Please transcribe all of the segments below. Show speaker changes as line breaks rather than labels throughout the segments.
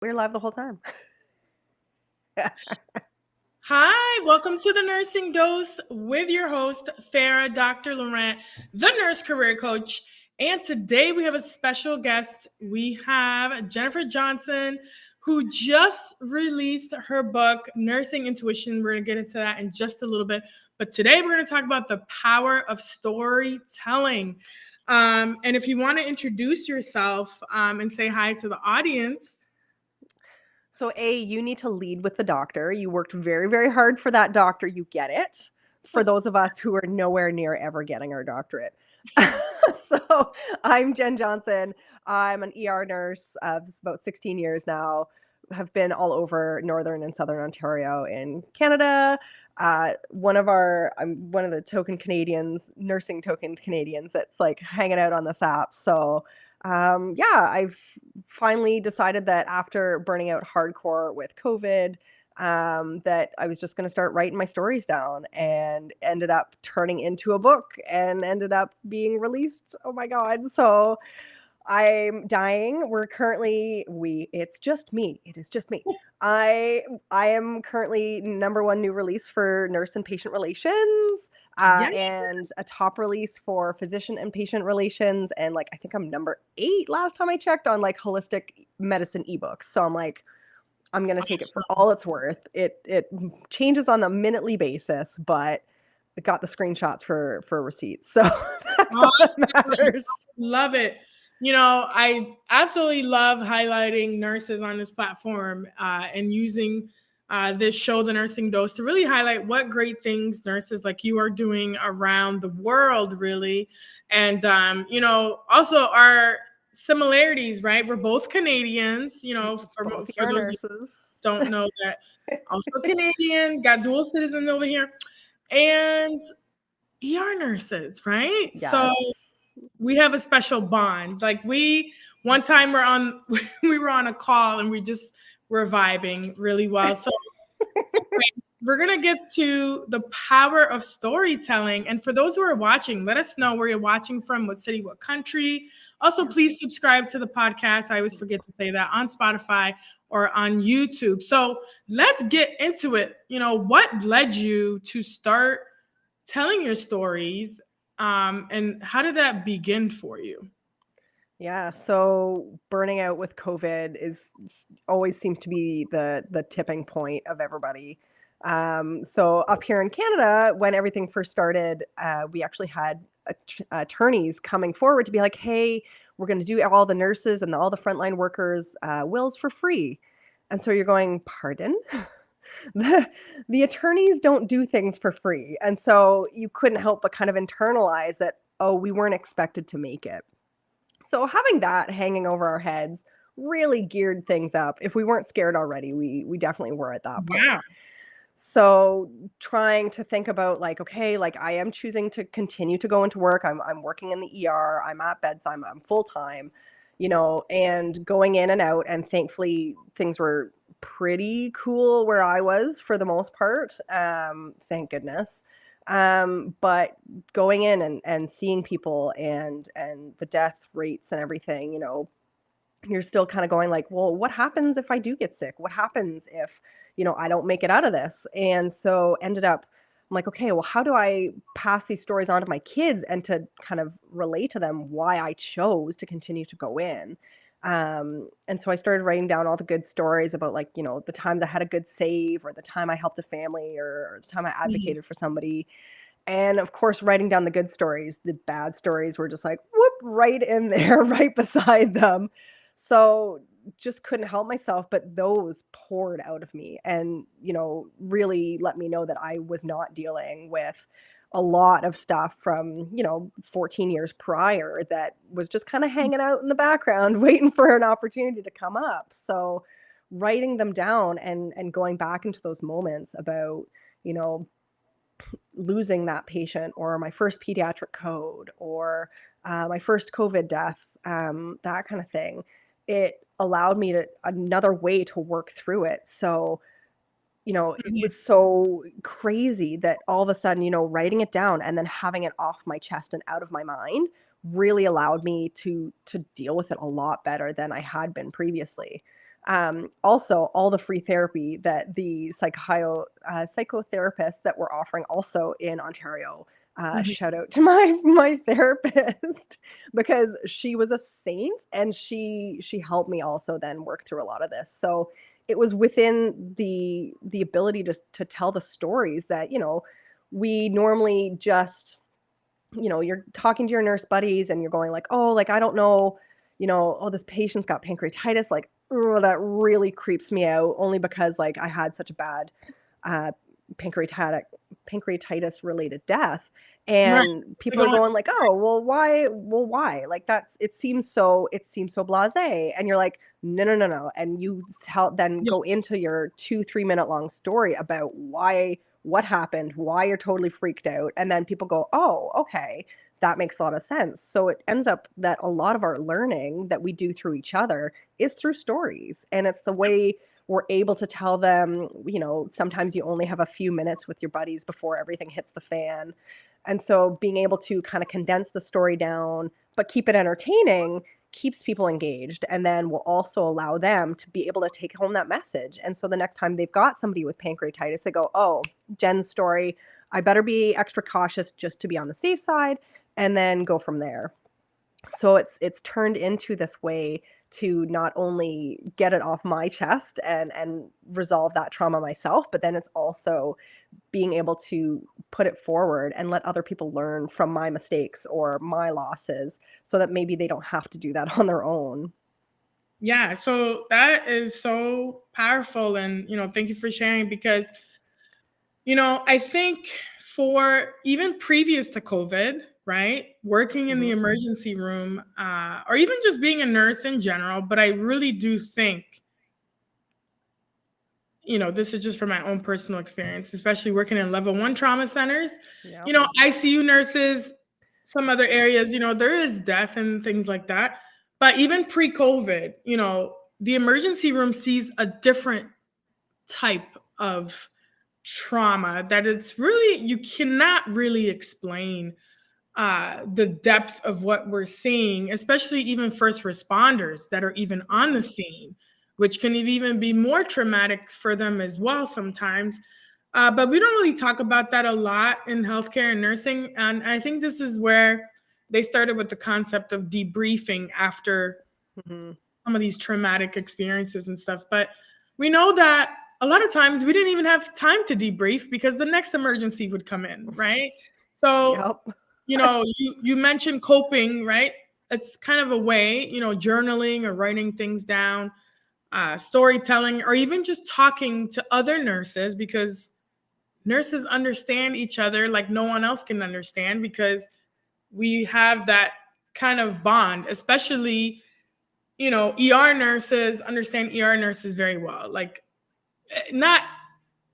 We're live the whole time.
Hi, welcome to the Nursing Dose with your host, Farah, Dr. Laurent, the nurse career coach. And today we have a special guest. We have Jennifer Johnson, who just released her book, Nursing Intuition. We're going to get into that in just a little bit. But today we're going to talk about the power of storytelling. And if you want to introduce yourself and say hi to the audience.
So, you need to lead with the doctor. You worked very, very hard for that doctor. You get it. For those of us who are nowhere near ever getting our doctorate. So, I'm Jen Johnson. I'm an ER nurse of about 16 years now. Have been all over Northern and Southern Ontario in Canada. I'm one of the token Canadians, nursing token Canadians that's like hanging out on this app. So, yeah, I've finally decided that after burning out hardcore with COVID, that I was just going to start writing my stories down, and ended up turning into a book and ended up being released. Oh my God. So I'm dying. It's just me. It is just me. I am currently number one new release for nurse and patient relations,
Yeah.
and a top release for physician and patient relations. And like, I think I'm number 8 last time I checked on like holistic medicine ebooks. So I'm like, I'm gonna take it for all it's worth. It changes on a minutely basis, but I got the screenshots for receipts. So that's all that
Awesome.
matters.
Love it. You know, I absolutely love highlighting nurses on this platform and using this show, The Nursing Dose, to really highlight what great things nurses like you are doing around the world, really. And, also our similarities, right? We're both Canadians,
Both
for
ER
those who
nurses.
don't know that, also Canadian, got dual citizens over here. And ER nurses, right? So
Yes.
we have a special bond. Like one time we were on a call and we just were vibing really well. So we're gonna get to the power of storytelling. And for those who are watching, let us know where you're watching from, what city, what country. Also, please subscribe to the podcast. I always forget to say that, on Spotify or on YouTube. So let's get into it. What led you to start telling your stories, and how did that begin for you?
Yeah, so burning out with COVID always seems to be the tipping point of everybody. So up here in Canada, when everything first started, we actually had attorneys coming forward to be like, "Hey, we're going to do all the nurses and all the frontline workers wills for free." And so you're going, "Pardon?" the the attorneys don't do things for free, and so you couldn't help but kind of internalize that. Oh, we weren't expected to make it. So having that hanging over our heads really geared things up. If we weren't scared already, we definitely were at that point.
Wow.
So trying to think about like, okay, like I am choosing to continue to go into work. I'm working in the ER. I'm at bedside. I'm full time, and going in and out. And thankfully, things were pretty cool where I was for the most part. Thank goodness. But going in and seeing people and the death rates and everything, you're still kind of going like, well, what happens if I do get sick? What happens if, I don't make it out of this? And so ended up, I'm like, okay, well, how do I pass these stories on to my kids and to kind of relate to them why I chose to continue to go in? And so I started writing down all the good stories about like, the times I had a good save, or the time I helped a family, or the time I
Mhm.
advocated for somebody. And of course, writing down the good stories. The bad stories were just like, whoop, right in there, right beside them. So just couldn't help myself, but those poured out of me and, really let me know that I was not dealing with a lot of stuff from, 14 years prior that was just kind of hanging out in the background, waiting for an opportunity to come up. So writing them down and going back into those moments about, you know, losing that patient, or my first pediatric code, or my first COVID death, that kind of thing. It allowed me to another way to work through it. So, it
Mhm.
was so crazy that all of a sudden, writing it down and then having it off my chest and out of my mind really allowed me to deal with it a lot better than I had been previously. Also, all the free therapy that the psychotherapists that we're offering also in Ontario.
Mhm.
Shout out to my therapist because she was a saint and she helped me also then work through a lot of this. So it was within the ability to tell the stories that, we normally just, you're talking to your nurse buddies and you're going like, "Oh, like, I don't know, oh, this patient's got pancreatitis, like, ugh, that really creeps me out," only because, like, I had such a bad, uh, pancreatic pancreatitis related death,
Right.
and
They
people are
go
going like, "Oh, well, why? Well, why?" Like, it seems so blasé, and you're like, "No, no, no, no," and you tell then
yeah,
go into your 2, 3 minute long story about what happened, why you're totally freaked out, and then people go, "Oh, okay, that makes a lot of sense." So it ends up that a lot of our learning that we do through each other is through stories, and it's the way we're able to tell them, sometimes you only have a few minutes with your buddies before everything hits the fan. And so being able to kind of condense the story down, but keep it entertaining keeps people engaged and then will also allow them to be able to take home that message. And so the next time they've got somebody with pancreatitis, they go, "Oh, Jen's story, I better be extra cautious just to be on the safe side," and then go from there. So it's turned into this way to not only get it off my chest and resolve that trauma myself, but then it's also being able to put it forward and let other people learn from my mistakes or my losses so that maybe they don't have to do that on their own.
yeah. So that is so powerful, and thank you for sharing because I think for even previous to COVID, right, working in the
Mhm.
emergency room, or even just being a nurse in general, but I really do think, this is just from my own personal experience, especially working in level 1 trauma centers,
Yep.
ICU nurses, some other areas, there is death and things like that. But even pre COVID, the emergency room sees a different type of trauma that it's really, you cannot really explain the depth of what we're seeing, especially even first responders that are even on the
Mhm.
scene, which can even be more traumatic for them as well sometimes. But we don't really talk about that a lot in healthcare and nursing. And I think this is where they started with the concept of debriefing after
Mhm.
some of these traumatic experiences and stuff. But we know that a lot of times we didn't even have time to debrief because the next emergency would come in, right? So,
Yep.
you mentioned coping, right? It's kind of a way, journaling or writing things down, storytelling, or even just talking to other nurses because nurses understand each other like no one else can understand because we have that kind of bond, especially ER nurses understand ER nurses very well. Like, not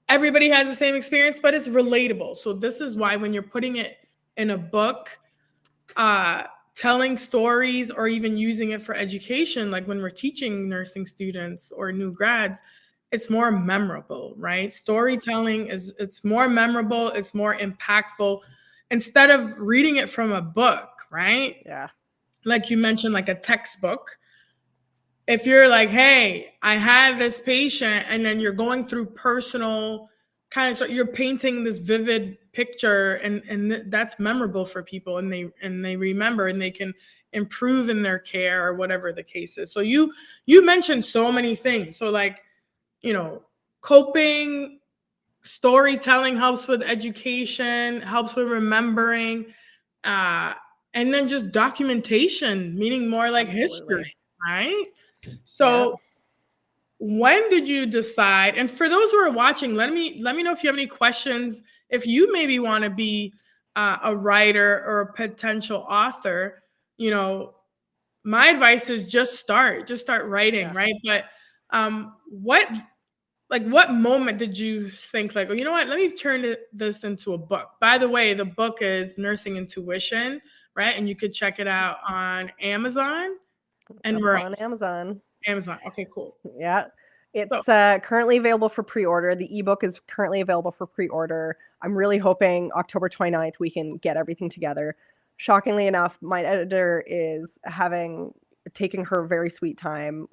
everybody has the same experience, but it's relatable. So this is why when you're putting it in a book, uh, telling stories or even using it for education, like when we're teaching nursing students or new grads, it's more memorable, right? Storytelling it's more memorable, it's more impactful instead of reading it from a book, right?
Yeah.
Like you mentioned, like a textbook. If you're like, hey, I had this patient, and then you're going through personal kind of, so you're painting this vivid picture, and that's memorable for people, and they remember, and they can improve in their care or whatever the case is. So you mentioned so many things. So like, you know, coping, storytelling helps with education, helps with remembering, uh, and then just documentation, meaning more like
Absolutely.
history, right?
Yeah.
So when did you decide? And for those who are watching, let me know if you have any questions. If you maybe want to be a writer or a potential author, you know, my advice is just start writing,
Yeah.
right? But what moment did you think like, oh, you know what? Let me turn this into a book. By the way, the book is Nursing Intuition, right? And you could check it out on Amazon and
Available
where
on
else?
Amazon.
Amazon. Okay, cool.
Yeah.
So
It's currently available for pre-order. The ebook is currently available for pre-order. I'm really hoping October 29th we can get everything together. Shockingly enough, my editor is taking her very sweet time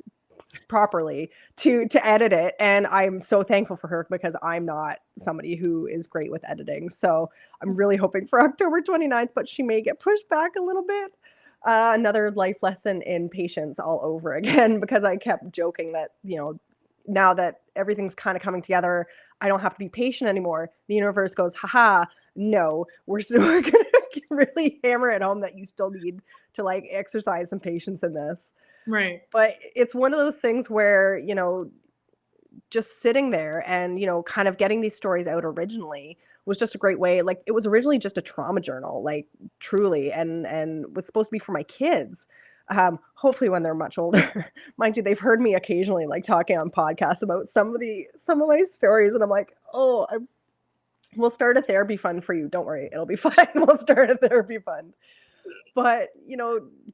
properly to edit it, and I'm so thankful for her because I'm not somebody who is great with editing. So I'm really hoping for October 29th, but she may get pushed back a little bit. Another life lesson in patience all over again because I kept joking that, now that everything's kind of coming together, I don't have to be patient anymore. The universe goes, haha, no, we're going to really hammer it home that you still need to like exercise some patience in this.
Right.
But it's one of those things where, just sitting there and, kind of getting these stories out originally was just a great way. Like it was originally just a trauma journal, like truly, and was supposed to be for my kids. Hopefully when they're much older. Mind you, they've heard me occasionally like talking on podcasts about some of my stories, and I'm like, oh, we'll start a therapy fund for you. Don't worry, it'll be fine. We'll start a therapy fund. But,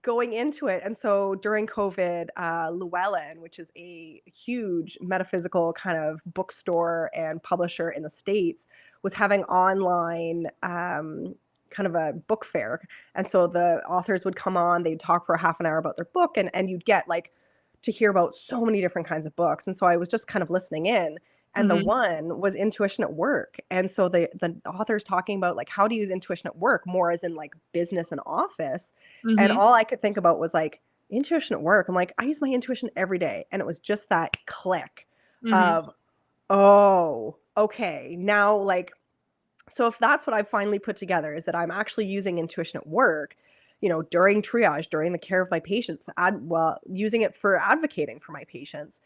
going into it, and so during COVID, Llewellyn, which is a huge metaphysical kind of bookstore and publisher in the States, was having online kind of a book fair. And so the authors would come on, they'd talk for a half an hour about their book, and you'd get like to hear about so many different kinds of books. And so I was just kind of listening in. And the
Mm-hmm.
one was intuition at work. And so the author's talking about like how to use intuition at work more as in like business and office. And
Mm-hmm.
all I could think about was like intuition at work. I'm like, I use my intuition every day. And it was just that click
Mm-hmm.
of, oh, okay. Now like, so if that's what I finally put together is that I'm actually using intuition at work, during triage, during the care of my patients, using it for advocating for my patients.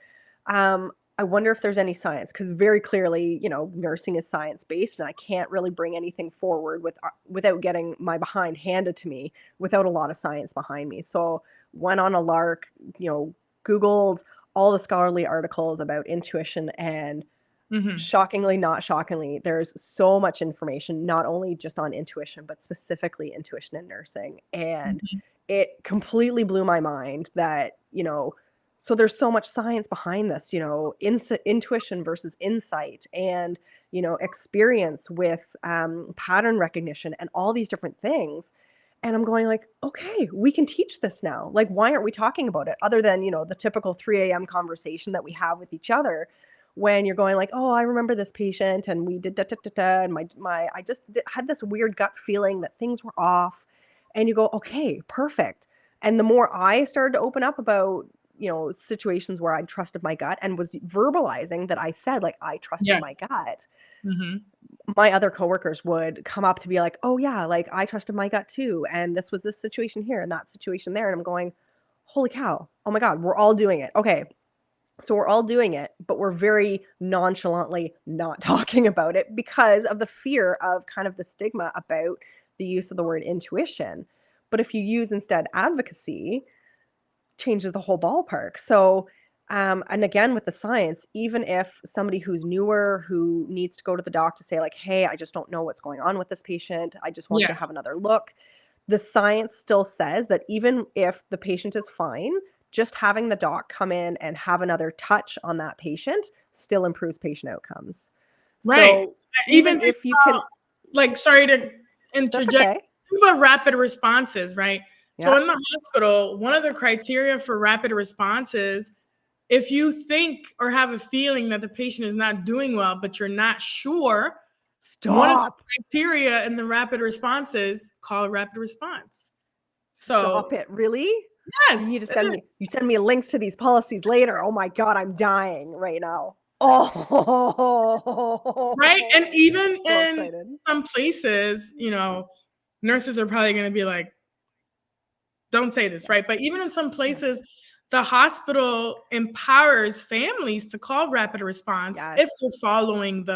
I wonder if there's any science because very clearly, nursing is science based, and I can't really bring anything forward without getting my behind handed to me without a lot of science behind me. So went on a lark, Googled all the scholarly articles about intuition, and
Mm-hmm.
shockingly, not shockingly, there's so much information, not only just on intuition, but specifically intuition in nursing. And
Mm-hmm.
it completely blew my mind that, so there's so much science behind this, intuition versus insight and, experience with pattern recognition and all these different things. And I'm going like, okay, we can teach this now. Like, why aren't we talking about it other than, the typical 3 a.m. conversation that we have with each other? When you're going like, "Oh, I remember this patient and we did da da da da, and I just had this weird gut feeling that things were off." And you go, "Okay, perfect." And the more I started to open up about, situations where I trusted my gut and was verbalizing that I said like I trusted
Yeah.
my gut,
Mm-hmm.
my other coworkers would come up to be like, "Oh yeah, like I trusted my gut too, and this was this situation here and that situation there." And I'm going, "Holy cow. Oh my God, we're all doing it." Okay, so we're all doing it, but we're very nonchalantly not talking about it because of the fear of kind of the stigma about the use of the word intuition. But if you use instead advocacy, changes the whole ballpark. So, and again with the science, even if somebody who's newer who needs to go to the doc to say like, "Hey, I just don't know what's going on with this patient. I just want you
Yeah.
to have another look." The science still says that even if the patient is fine, just having the doc come in and have another touch on that patient still improves patient outcomes.
Right.
So
Even
even
think
if you can,
like, sorry to
that's
interject.
okay.
Think about rapid responses, right? So
Yeah.
in the hospital, one of the criteria for rapid responses, if you think or have a feeling that the patient is not doing well, but you're not sure, one of the
Stop.
criteria in the rapid responses call a rapid response.
Stop
So
it. Really? You
yes,
need to
it is.
send me links to these policies later. Oh my God, I'm dying right now. Oh,
Right. And even
so
in
excited.
some places, nurses are probably going to be like, don't say this,
Yeah.
right? But even in some
Yeah.
places, the hospital empowers families to call rapid response if they're
Yes.
following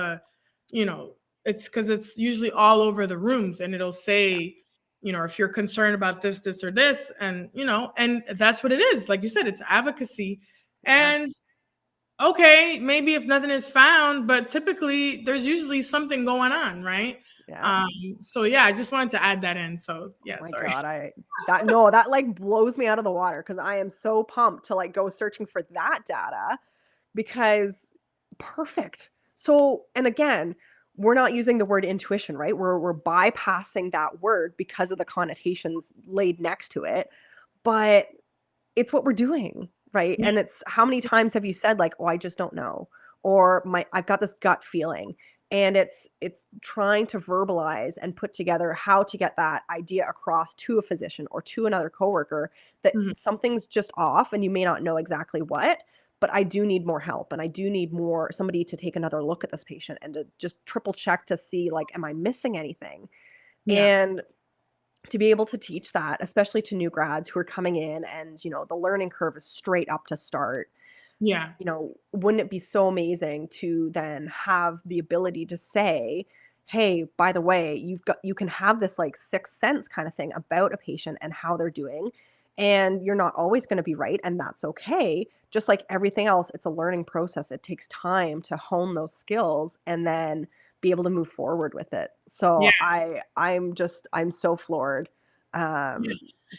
you know, it's because it's usually all over the rooms and it'll
Yeah.
say, if you're concerned about this, this, or this, and that's what it is. Like you said, it's advocacy.
Yeah.
And okay, maybe if nothing is found, but typically there's usually something going on, right?
Yeah.
Um, so yeah, I just wanted to add that in. So
Oh
yeah,
my
sorry.
God. That like blows me out of the water because I am so pumped to like go searching for that data because perfect. So, and again, we're not using the word intuition, right? We're bypassing that word because of the connotations laid next to it, but it's what we're doing, right?
Yeah.
And it's how many times have you said like, "Oh, I just don't know," or I've got this gut feeling, and it's trying to verbalize and put together how to get that idea across to a physician or to another coworker that
Mhm.
something's just off and you may not know exactly what, but I do need more help and I do need more somebody to take another look at this patient and to just triple check to see like, am I missing anything?
Yeah.
And to be able to teach that, especially to new grads who are coming in and, the learning curve is straight up to start,
Yeah.
wouldn't it be so amazing to then have the ability to say, "Hey, by the way, you can have this like sixth sense kind of thing about a patient and how they're doing, and you're not always going to be right, and that's okay. Just like everything else, it's a learning process. It takes time to hone those skills and then be able to move forward with it."
Yeah.
So I'm so floored
Yeah.
um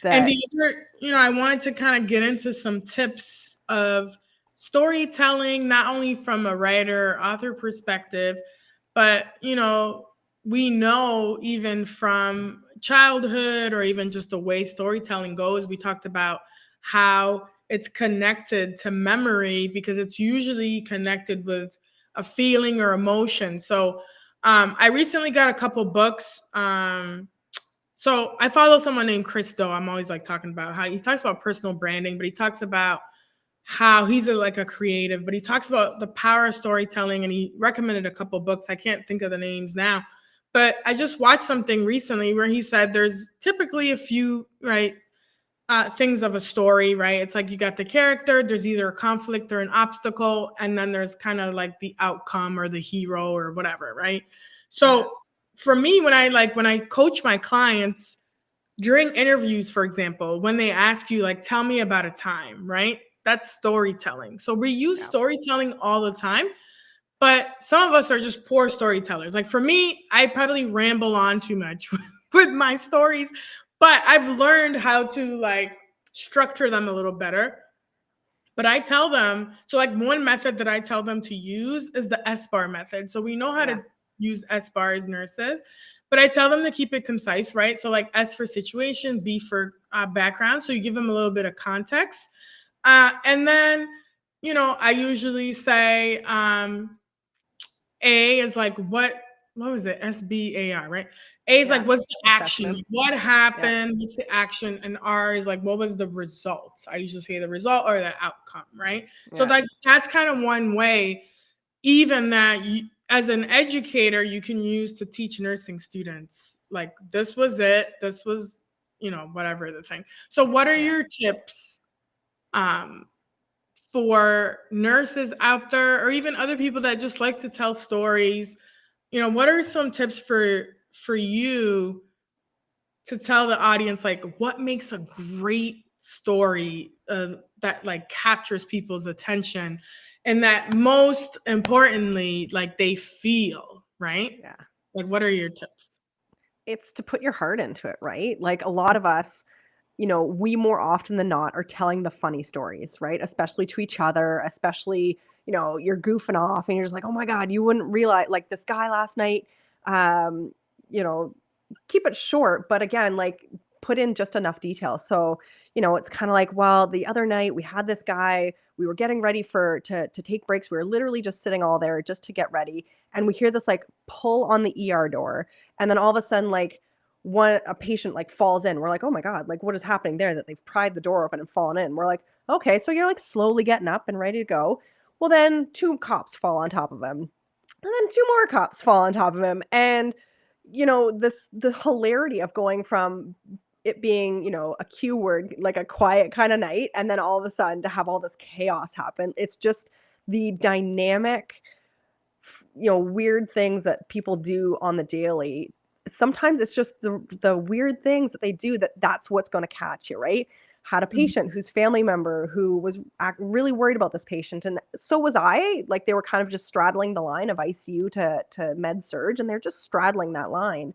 And
that
the other, I wanted to kind of get into some tips of storytelling, not only from a writer or author perspective, but, we know even from childhood or even just the way storytelling goes, we talked about how it's connected to memory because it's usually connected with a feeling or emotion. So I recently got a couple books. So I follow someone named Chris Do. I'm always like talking about how he talks about personal branding, but he talks about how he's like a creative, but he talks about the power of storytelling and he recommended a couple books. I can't think of the names now, but I just watched something recently where he said there's typically a few, right, things of a story, right? It's like you got the character, there's either a conflict or an obstacle, and then there's kind of like the outcome or the hero or whatever, right?
yeah,
So for me, when I coach my clients during interviews, for example, when they ask you like, tell me about a time, right? That's storytelling. So we use
yeah,
storytelling all the time, but some of us are just poor storytellers. Like for me, I probably ramble on too much with my stories, but I've learned how to like structure them a little better. But I tell them, so like one method that I tell them to use is the S bar method. So we know how
yeah,
to use S bar as nurses, but I tell them to keep it concise, right? So like S for situation, B for background. So you give them a little bit of context. And then, I usually say, A is like what was it? SBAR, right? A is like
yeah.
what's the action?
Assessment.
Like, what
Yeah,
happened? What's the action? And R is like what was the result? I usually say the result or the outcome, right? So
yeah,
like that's kind of one way, even that you as an educator, you can use to teach nursing students. Like this was it, this was, whatever the thing. So what are
yeah.
your tips um for nurses out there or even other people that just like to tell stories? What are some tips for you to tell the audience like what makes a great story that like captures people's attention and that most importantly like they feel, right?
Yeah.
Like what are your tips?
It's to put your heart into it, right? Like a lot of us, we more often than not are telling the funny stories, right? Especially to each other, especially, you're goofing off and you're just like, "Oh my god, you wouldn't realize like this guy last night." Um, you know, keep it short, but again, like put in just enough detail. So, it's kind of like, well, the other night we had this guy, we were getting ready to take breaks. We were literally just sitting all there just to get ready. And we hear this like pull on the ER door. And then all of a sudden, like a patient like falls in. We're like, oh my God, like what is happening there that they've pried the door open and fallen in? We're like, okay, so you're like slowly getting up and ready to go. Well, then two cops fall on top of him. And then two more cops fall on top of him. And the hilarity of going from it being, a Q word, like a quiet kind of night, and then all of a sudden to have all this chaos happen. It's just the dynamic, weird things that people do on the daily. Sometimes it's just the weird things that they do that's what's going to catch you, right? Had a
Mhm.
patient whose family member who was really worried about this patient, and so was I. Like they were kind of just straddling the line of ICU to med surge, and they're just straddling that line.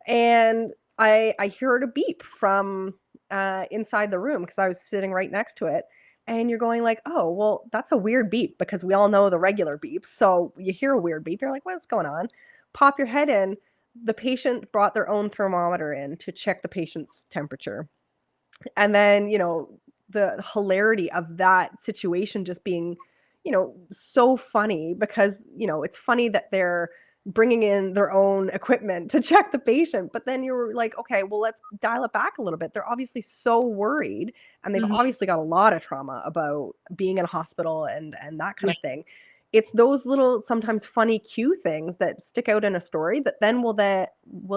And I heard a beep from inside the room because I was sitting right next to it. And you're going like, oh, well, that's a weird beep because we all know the regular beeps. So you hear a weird beep, you're like, what's going on? Pop your head in. The patient brought their own thermometer in to check the patient's temperature. And then, the hilarity of that situation just being, so funny because, it's funny that they're bringing in their own equipment to check the patient, but then you're like, okay, well, let's dial it back a little bit. They're obviously so worried and they've
Mhm.
obviously got a lot of trauma about being in a hospital and that kind
Yeah.
of thing. It's those little sometimes funny cue things that stick out in a story that then will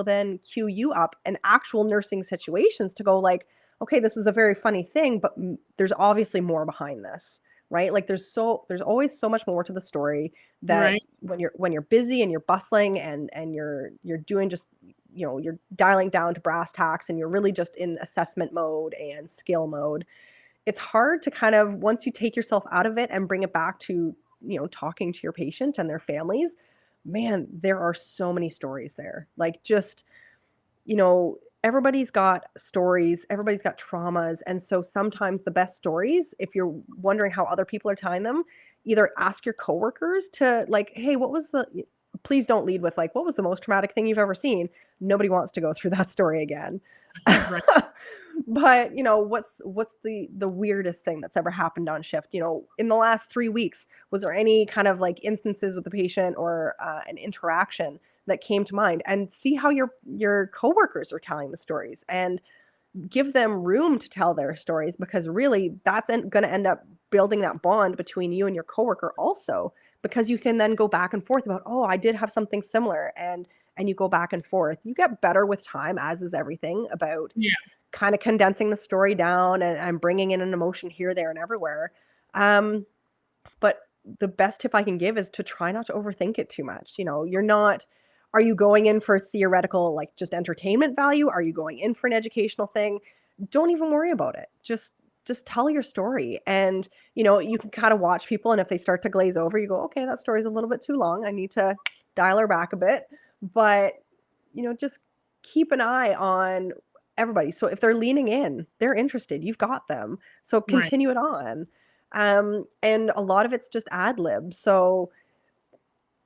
then cue you up in actual nursing situations to go like, okay, this is a very funny thing, but there's obviously more behind this, right? Like there's always so much more to the story that
Right.
when you're busy and you're bustling and you're doing just you're dialing down to brass tacks and you're really just in assessment mode and skill mode. It's hard to kind of once you take yourself out of it and bring it back to talking to your patient and their families. Man, there are so many stories there, like just everybody's got stories, everybody's got traumas, and so sometimes the best stories, if you're wondering how other people are telling them, either ask your coworkers to like, "Hey, what was the" please don't lead with like, "What was the most traumatic thing you've ever seen?" Nobody wants to go through that story again.
Right.
But, what's the weirdest thing that's ever happened on shift? In the last 3 weeks, was there any kind of, like, instances with the patient or, an interaction that came to mind? And see how your coworkers are telling the stories, and give them room to tell their stories because really that's gonna end up building that bond between you and your coworker also, because you can then go back and forth about, "Oh, I did have something similar," and you go back and forth. You get better with time, as is everything, about
Yeah.
kinda condensing the story down and bringing in an emotion here, there, and everywhere. Um, but the best tip I can give is to try not to overthink it too much. You're not are you going in for theoretical, like, just entertainment value? Are you going in for an educational thing? Don't even worry about it. Just tell your story, and, you can kinda watch people, and if they start to glaze over, you go, "Okay, that story's a little bit too long. I need to dial her back a bit." But, just keep an eye on everybody. So if they're leaning in, they're interested, you've got them. So
Right.
continue it on. And a lot of it's just ad lib. So,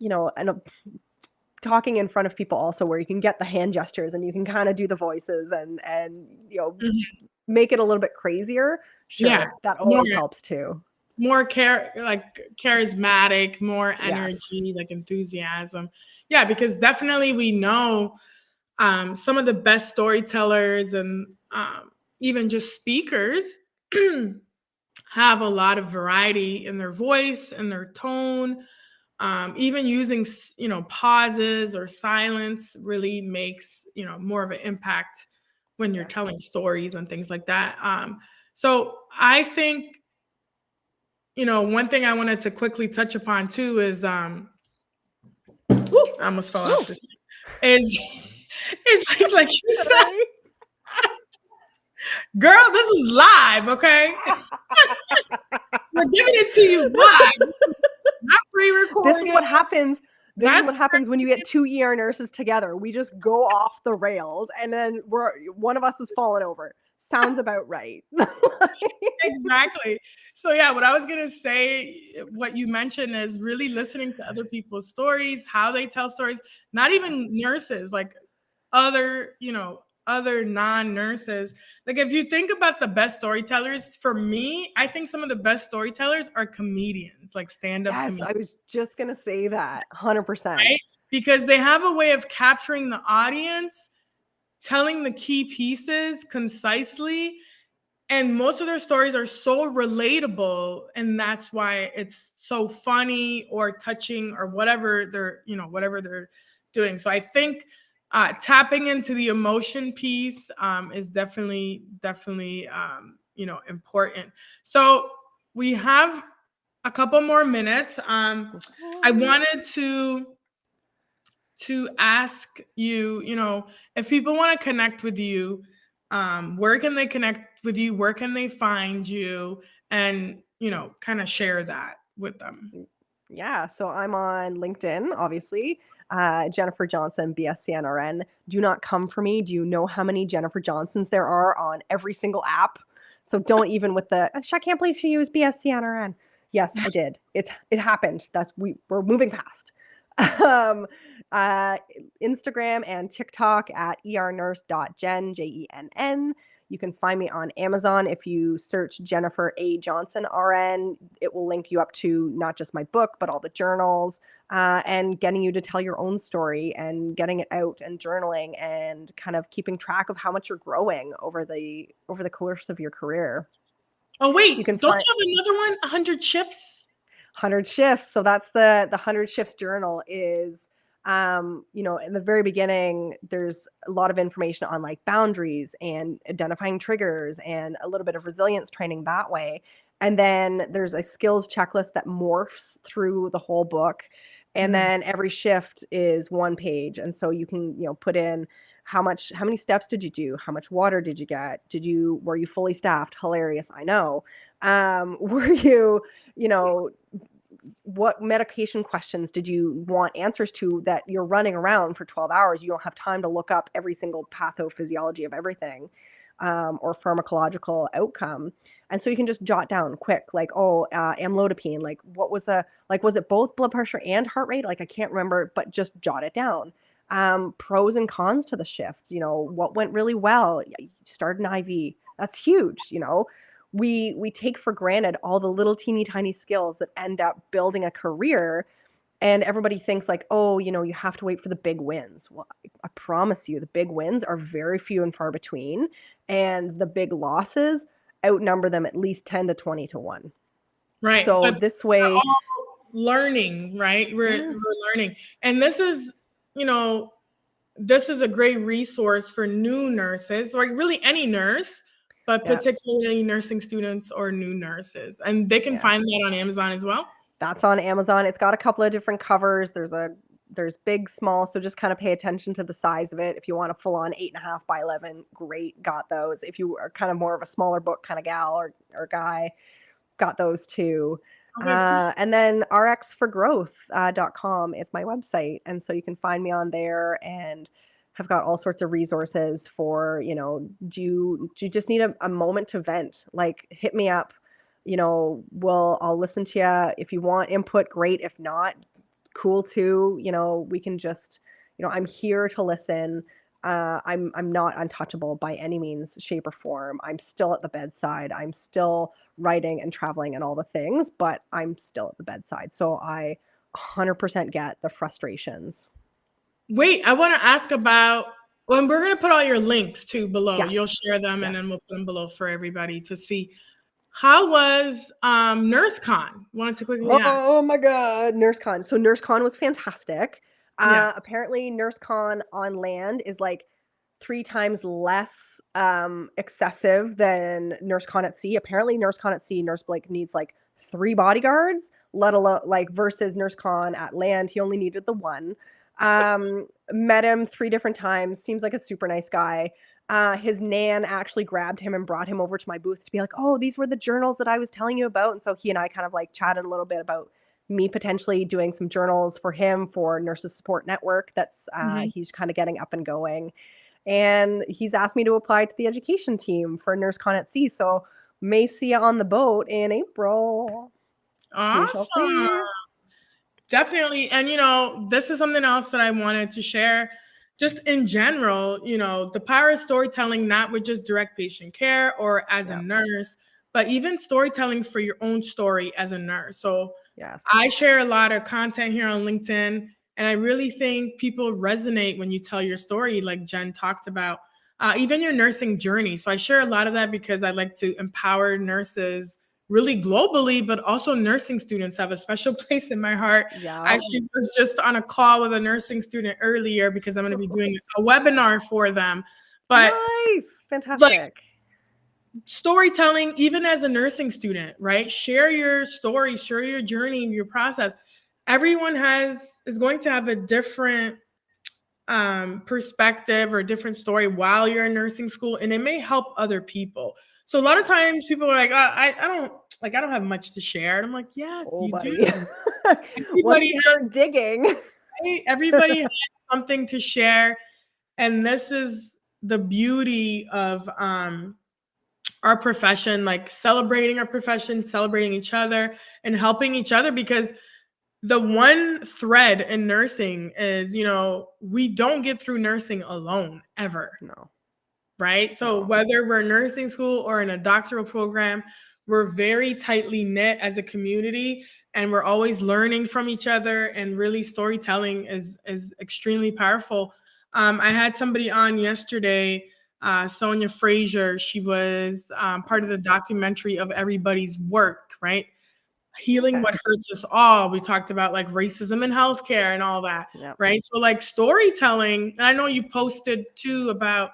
and talking in front of people also where you can get the hand gestures and you can kind of do the voices and
Mhm.
make it a little bit crazier.
Yeah.
Sure, that
More
always helps too.
more like charismatic, more
Yes.
energy, like enthusiasm. Yeah, because definitely we know some of the best storytellers and even just speakers have a lot of variety in their voice and their tone. Even using pauses or silence really makes more of an impact when you're
Yeah.
telling stories and things like that. So I think one thing I wanted to quickly touch upon too is whoop, I almost fell off
Woo.
this thing, is is like you said,
Sorry.
girl, this is live, okay? We're giving it to you live, not
This is
pre-recorded,
what happens. This is
not
what happens when you
scripted.
get 2 ER nurses together. We just go off the rails, and then one of us is falling over. Sounds about right.
Exactly. So yeah, what I was gonna say, what you mentioned is really listening to other people's stories, how they tell stories, not even nurses, like other non-nurses. Like if you think about the best storytellers, for me, I think some of the best storytellers are comedians, like stand-up
Yes,
comedians,
I was just gonna say that, 100%.
right? Because they have a way of capturing the audience, telling the key pieces concisely, and most of their stories are so relatable, and that's why it's so funny or touching or whatever they're doing. So I think tapping into the emotion piece is definitely important. So we have a couple more minutes. I
Mhm.
wanted to ask you, if people want to connect with you, where can they connect with you? Where can they find you? And, kind of share that with them.
Yeah, so I'm on LinkedIn, obviously, Jennifer Johnson, BSCNRN. Do not come for me. Do you know how many Jennifer Johnsons there are on every single app? So don't even with the, I can't believe she used BSCNRN. Yes, I did. It happened. We're moving past. Um, uh, Instagram and TikTok at ernurse.jen, Jenn. You can find me on Amazon. If you search Jennifer A. Johnson, RN, it will link you up to not just my book, but all the journals, and getting you to tell your own story and getting it out and journaling and kind of keeping track of how much you're growing over the course of your career.
Oh, wait,
You can
don't
find
you have another one? 100 shifts?
100 shifts. So that's the 100 shifts journal is, in the very beginning, there's a lot of information on like boundaries and identifying triggers and a little bit of resilience training that way. And then there's a skills checklist that morphs through the whole book. And
Mhm.
then every shift is one page. And so you can, put in how many steps did you do? How much water did you get? Were you fully staffed? Hilarious. I know. Were you, you know, what medication questions did you want answers to that you're running around for 12 hours? You don't have time to look up every single pathophysiology of everything, or pharmacological outcome. And so you can just jot down quick, like, oh, amlodipine, like was it both blood pressure and heart rate? Like, I can't remember, but just jot it down. Pros and cons to the shift, what went really well. You start an IV. That's huge. We take for granted all the little teeny tiny skills that end up building a career, and everybody thinks like, oh, you have to wait for the big wins. Well, I promise you the big wins are very few and far between, and the big losses outnumber them at least 10 to 20 to 1.
Right.
So
But
this
we're
way,
all learning, right? We're
yes,
learning. And you know, this is a great resource for new nurses, like really any nurse, but
yeah,
particularly nursing students or new nurses. And they can
yeah.
find that on Amazon as well.
That's on Amazon. It's got a couple of different covers. There's big, small, so just kind of pay attention to the size of it. If you want a full on 8.5 by 11, great, got those. If you are kind of more of a smaller book kind of gal or guy, got those too.
Okay, cool.
And then rxforgrowth.com is my website. And so you can find me on there and have got all sorts of resources for, do you just need a moment to vent? Like, hit me up, I'll listen to you. If you want input, great. If not, cool too. We can just, I'm here to listen. I'm not untouchable by any means, shape, or form. I'm still at the bedside. I'm still writing and traveling and all the things, but I'm still at the bedside. So I 100% get the frustrations.
Wait, I want to ask about, well, we're going to put all your links too below. You'll
Yes.
share them and then
Yes.
we'll put them below for everybody to see. How was NurseCon? Wanted to quickly ask.
Oh my God. NurseCon. So NurseCon was fantastic.
Yeah.
Apparently NurseCon on land is like 3 times less excessive than NurseCon at sea. Apparently NurseCon at sea, Nurse Blake needs like 3 bodyguards, let alone like versus NurseCon at land, he only needed the one. Met him 3 different times. Seems like a super nice guy. His nan actually grabbed him and brought him over to my booth to be like, "Oh, these were the journals that I was telling you about." And so he and I kind of like chatted a little bit about me potentially doing some journals for him for Nurses Support Network. That's
Mhm.
he's kind of getting up and going, and he's asked me to apply to the education team for NurseCon at Sea. So may see you on the boat in April. We shall
Awesome.
see.
Definitely. And, this is something else that I wanted to share. Just in general, the power of storytelling, not with just direct patient care or as a
Yeah.
nurse, but even storytelling for your own story as a nurse. So
Yes.
I share a lot of content here on LinkedIn, and I really think people resonate when you tell your story, like Jen talked about, even your nursing journey. So I share a lot of that because I like to empower nurses really globally, but also nursing students have a special place in my heart. I
Yeah.
actually was just on a call with a nursing student earlier because I'm going to be doing a webinar for them. But
Nice.
like
Fantastic.
storytelling, even as a nursing student, right? Share your story, share your journey, your process. Everyone is going to have a different perspective or different story while you're in nursing school, and it may help other people. So a lot of times people are like, I don't have much to share. And I'm like, yes,
Oh,
you do.
buddy. Once
Everybody
you start digging.
right? Everybody has something to share. And this is the beauty of our profession, like celebrating our profession, celebrating each other, and helping each other. Because the one thread in nursing is, we don't get through nursing alone ever.
No.
right? So
No.
whether we're in nursing school or in a doctoral program, we're very tightly knit as a community, and we're always learning from each other. And really, storytelling is extremely powerful. I had somebody on yesterday, Sonia Frazier. She was part of the documentary of everybody's work, right? Healing
Okay.
what hurts us all. We talked about like racism in healthcare and all that,
Yep.
right? So like storytelling, and I know you posted too about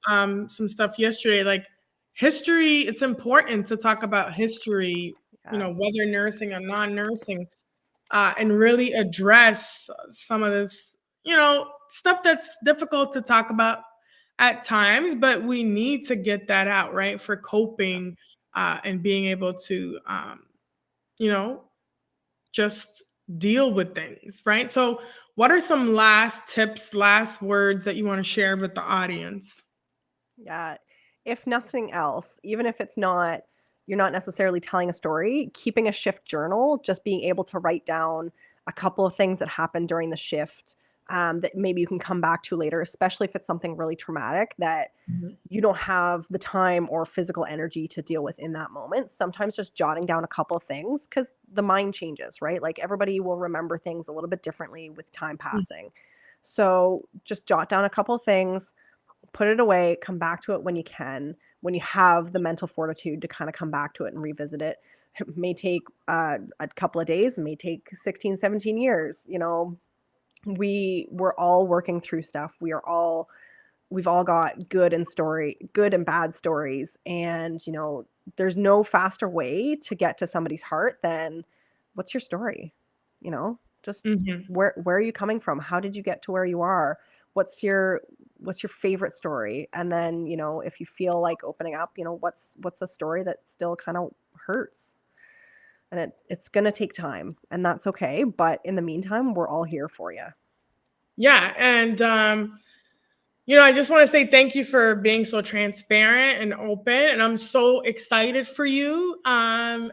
some stuff yesterday, like history. It's important to talk about history,
Yes.
whether nursing or non-nursing, and really address some of this, stuff that's difficult to talk about at times, but we need to get that out, right? For coping, and being able to, you know, just deal with things, right? So, what are some last tips, last words that you want to share with the audience?
Yeah. If nothing else, even if it's not you're not necessarily telling a story, keeping a shift journal, just being able to write down a couple of things that happened during the shift, that maybe you can come back to later, especially if it's something really traumatic that
Mhm.
you don't have the time or physical energy to deal with in that moment. Sometimes just jotting down a couple of things because the mind changes, right? Like everybody will remember things a little bit differently with time passing. So just jot down a couple of things, put it away, come back to it when you can, when you have the mental fortitude to kind of come back to it and revisit it. It may take a couple of days, it may take 16, 17 years. We're all working through stuff. We've all got good and bad stories. And, there's no faster way to get to somebody's heart than what's your story? Just
Mhm.
where are you coming from? How did you get to where you are? What's your what's your favorite story? And then, if you feel like opening up, what's a story that still kind of hurts? And it's gonna take time, and that's okay. But in the meantime, we're all here for you.
Yeah, and I just want to say thank you for being so transparent and open, and I'm so excited for you.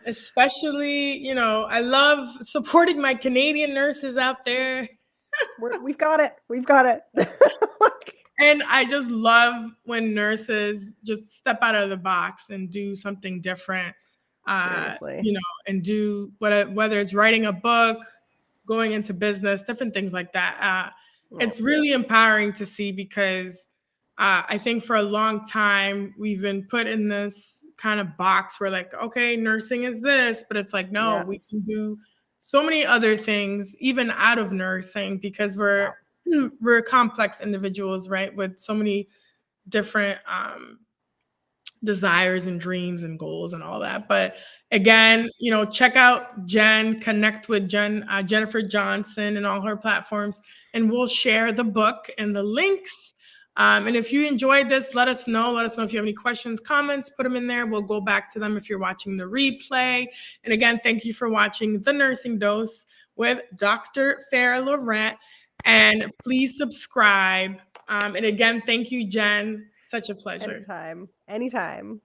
Especially, I love supporting my Canadian nurses out there.
We've got it. We've got it.
And I just love when nurses just step out of the box and do something different,
Seriously.
and do whether it's writing a book, going into business, different things like that.
Oh,
It's really empowering to see because I think for a long time we've been put in this kind of box where like, okay, nursing is this, but it's like, no,
yeah.
we can do so many other things even out of nursing because
Yeah.
we're complex individuals, right? With so many different desires and dreams and goals and all that. But again, check out Jen, connect with Jennifer Johnson and all her platforms, and we'll share the book and the links. And if you enjoyed this, let us know. Let us know if you have any questions, comments, put them in there. We'll go back to them if you're watching the replay. And again, thank you for watching The Nursing Dose with Dr. Farah Laurent. And please subscribe. And again, thank you, Jen. Such a pleasure.
Anytime. Anytime.